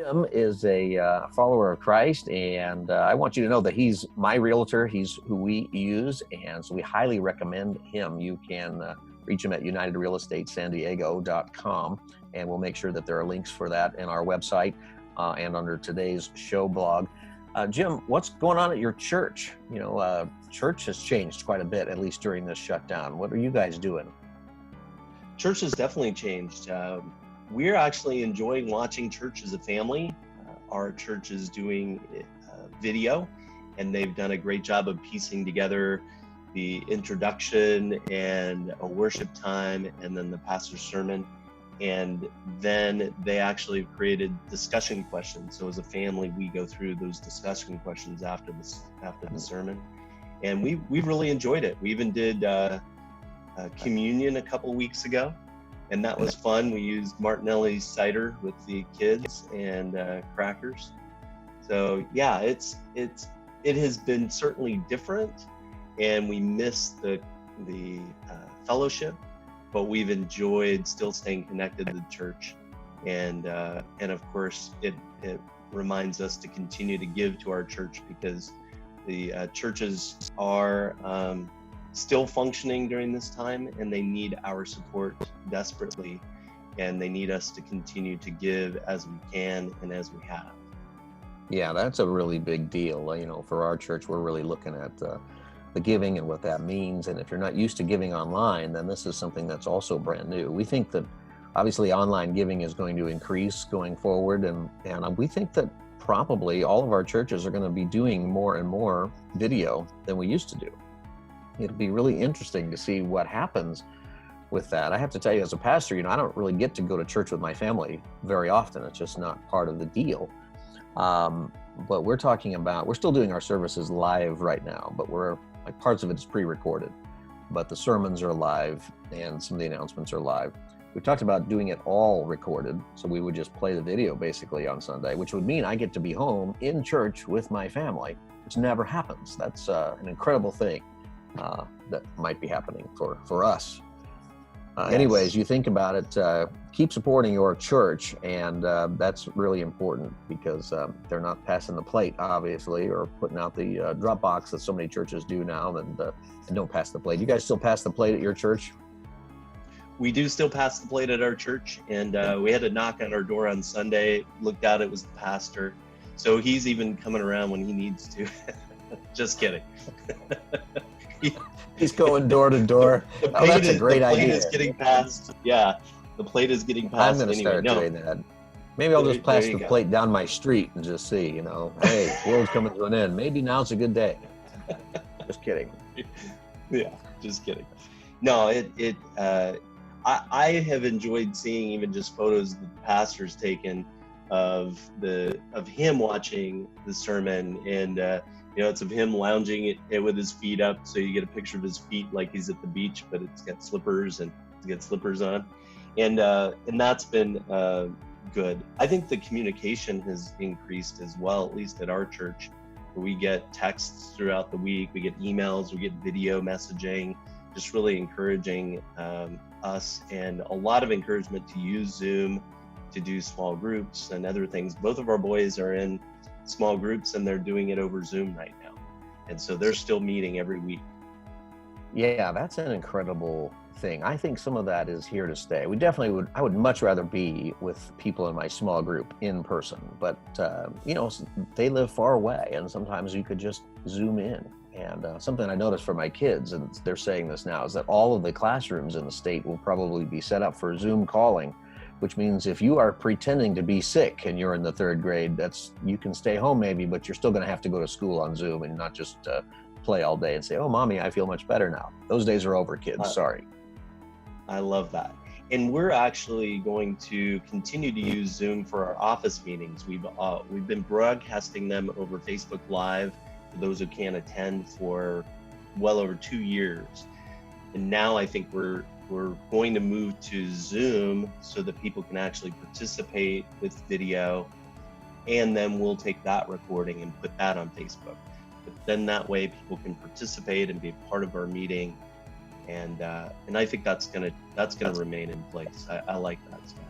Jim is a follower of Christ, and I want you to know that he's my realtor. He's who we use, and so we highly recommend him. You can reach him at UnitedRealEstateSanDiego.com, and we'll make sure that there are links for that in our website and under today's show blog. Jim, what's going on at your church? You know, church has changed quite a bit, at least during this shutdown. What are you guys doing? Church has definitely changed. We're actually enjoying watching church as a family. Our church is doing video, and they've done a great job of piecing together the introduction and a worship time, and then the pastor's sermon. And then they actually created discussion questions. So as a family, we go through those discussion questions after the sermon, and we've really enjoyed it. We even did communion a couple weeks ago, and that was fun. We used Martinelli's cider with the kids and crackers. So yeah, it has been certainly different, and we miss the fellowship, but we've enjoyed still staying connected to the church, and of course it reminds us to continue to give to our church, because the churches are still functioning during this time, and they need our support desperately, and they need us to continue to give as we can and as we have. Yeah, that's a really big deal. You know, for our church, we're really looking at the giving and what that means. And if you're not used to giving online, then this is something that's also brand new. We think that obviously online giving is going to increase going forward, and we think that probably all of our churches are going to be doing more and more video than we used to do. It'll be really interesting to see what happens with that. I have to tell you, as a pastor, you know, I don't really get to go to church with my family very often. It's just not part of the deal. But we're talking about, we're still doing our services live right now, but parts of it is pre-recorded, but the sermons are live and some of the announcements are live. We talked about doing it all recorded, so we would just play the video basically on Sunday, which would mean I get to be home in church with my family, which never happens. That's an incredible thing. That might be happening for us. Yes. Anyways, you think about it, keep supporting your church, and that's really important, because they're not passing the plate, obviously, or putting out the drop box that so many churches do now, and don't pass the plate. You guys still pass the plate at your church? We do still pass the plate at our church, and we had a knock on our door on Sunday. Looked out, it was the pastor. So he's even coming around when he needs to. Just kidding. He's going door to door. That's a great idea. The plate is getting passed. Yeah, the plate is getting passed. I'm going to start doing that. Maybe I'll just pass the plate down my street and just see, you know, hey, world's coming to an end. Maybe now's a good day. Just kidding. Yeah, just kidding. No, I have enjoyed seeing even just photos the pastor's taken of him watching the sermon, and you know, it's of him lounging it with his feet up, so you get a picture of his feet like he's at the beach, but it's got slippers, and he's got slippers on, and that's been good. I think the communication has increased as well, at least at our church. We get texts throughout the week, we get emails, we get video messaging, just really encouraging us, and a lot of encouragement to use Zoom to do small groups and other things. Both of our boys are in small groups, and they're doing it over Zoom right now, and so they're still meeting every week. Yeah, that's an incredible thing. I think some of that is here to stay. I would much rather be with people in my small group in person, but you know, they live far away, and sometimes you could just Zoom in. And something I noticed for my kids, and they're saying this now, is that all of the classrooms in the state will probably be set up for Zoom calling, which means if you are pretending to be sick and you're in the third grade, you can stay home maybe, but you're still going to have to go to school on Zoom and not just play all day and say, oh, mommy, I feel much better now. Those days are over, kids. Sorry. I love that. And we're actually going to continue to use Zoom for our office meetings. We've been broadcasting them over Facebook Live for those who can't attend for well over 2 years. And now I think we're going to move to Zoom so that people can actually participate with video, and then we'll take that recording and put that on Facebook. But then that way people can participate and be a part of our meeting, and I think that's gonna remain in place. I like that, Scott.